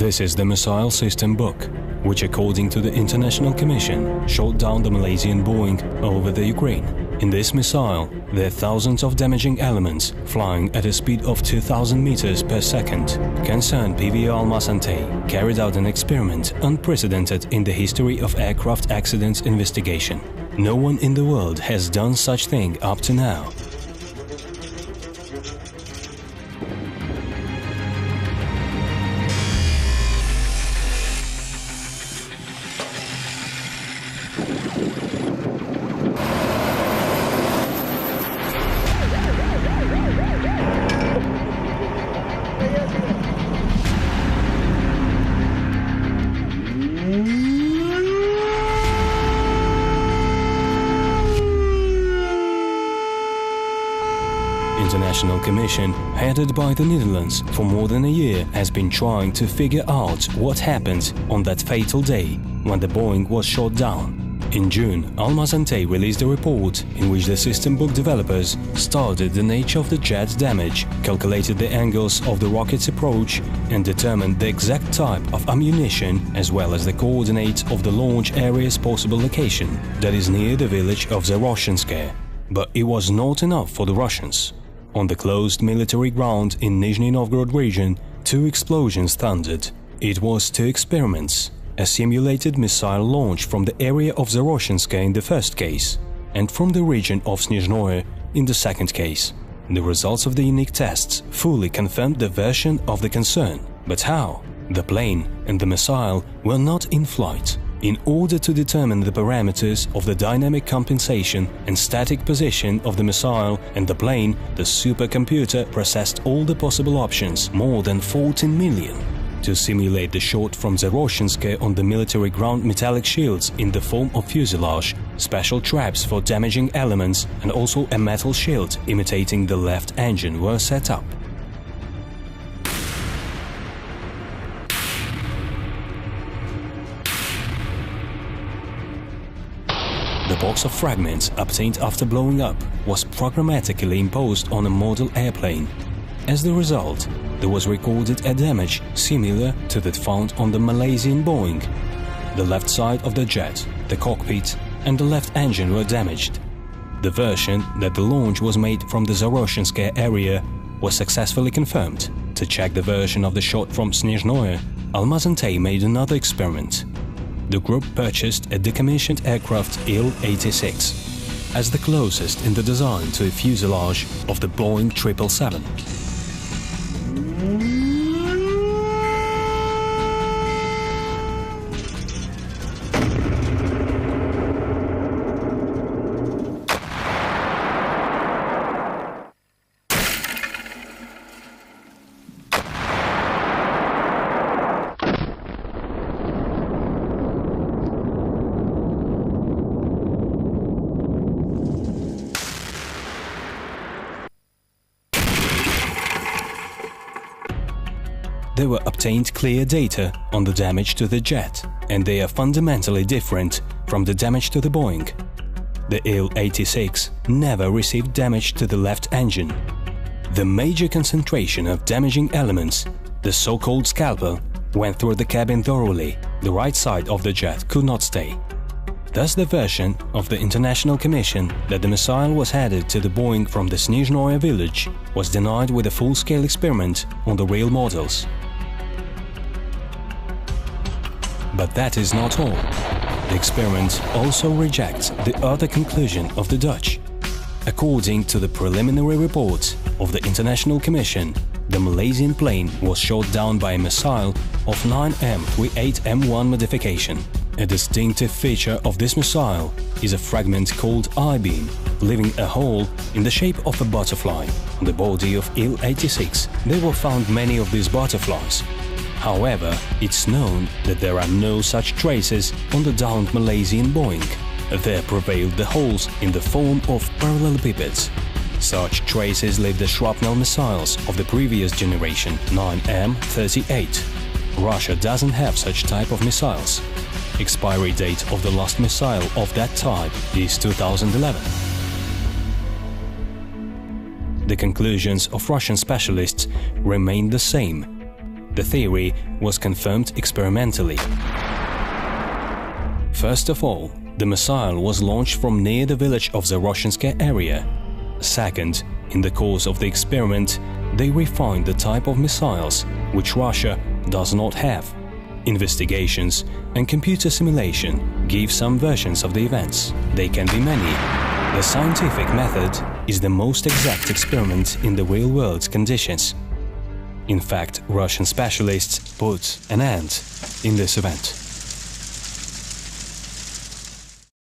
This is the missile system book, which according to the International Commission shot down the Malaysian Boeing over the Ukraine. In this missile, there are thousands of damaging elements flying at a speed of 2000 meters per second. Concerned PV Almaz-Antey carried out an experiment unprecedented in the history of aircraft accidents investigation. No one in the world has done such thing up to now. International Commission, headed by the Netherlands, for more than a year has been trying to figure out what happened on that fatal day when the Boeing was shot down. In June, Almaz-Antey released a report in which the system book developers studied the nature of the jet's damage, calculated the angles of the rocket's approach and determined the exact type of ammunition as well as the coordinates of the launch area's possible location, that is near the village of Zaroshenskoye. But it was not enough for the Russians. On the closed military ground in Nizhny Novgorod region, 2 explosions thundered. It was 2 experiments, a simulated missile launch from the area of Zaroshenskoye in the first case, and from the region of Snezhnoye in the second case. The results of the unique tests fully confirmed the version of the concern. But how? The plane and the missile were not in flight. In order to determine the parameters of the dynamic compensation and static position of the missile and the plane, the supercomputer processed all the possible options, more than 14 million. To simulate the shot from Zaroshenskoye on the military ground, metallic shields in the form of fuselage, special traps for damaging elements and also a metal shield imitating the left engine were set up. The box of fragments obtained after blowing up was programmatically imposed on a model airplane. As the result, there was recorded a damage similar to that found on the Malaysian Boeing. The left side of the jet, the cockpit and the left engine were damaged. The version that the launch was made from the Zaroshenskoye area was successfully confirmed. To check the version of the shot from Snezhnoye, Almaz-Antey made another experiment. The group purchased a decommissioned aircraft Il-86 as the closest in the design to a fuselage of the Boeing 777. There were obtained clear data on the damage to the jet, and they are fundamentally different from the damage to the Boeing. The Il-86 never received damage to the left engine. The major concentration of damaging elements, the so-called scalpel, went through the cabin thoroughly. The right side of the jet could not stay. Thus the version of the International Commission that the missile was headed to the Boeing from the Snezhnoye village was denied with a full-scale experiment on the real models. But that is not all. The experiment also rejects the other conclusion of the Dutch. According to the preliminary report of the International Commission, the Malaysian plane was shot down by a missile of 9M38M1 modification. A distinctive feature of this missile is a fragment called I-beam, leaving a hole in the shape of a butterfly. On the body of Il-86, there were found many of these butterflies. However, it's known that there are no such traces on the downed Malaysian Boeing. There prevailed the holes in the form of parallelepipeds. Such traces leave the shrapnel missiles of the previous generation, 9M38. Russia doesn't have such type of missiles. Expiry date of the last missile of that type is 2011. The conclusions of Russian specialists remain the same. The theory was confirmed experimentally. First of all, the missile was launched from near the village of Zaroshenskoye area. Second, in the course of the experiment, they refined the type of missiles which Russia does not have. Investigations and computer simulation gave some versions of the events. They can be many. The scientific method is the most exact experiment in the real-world conditions. In fact, Russian specialists put an end in this event.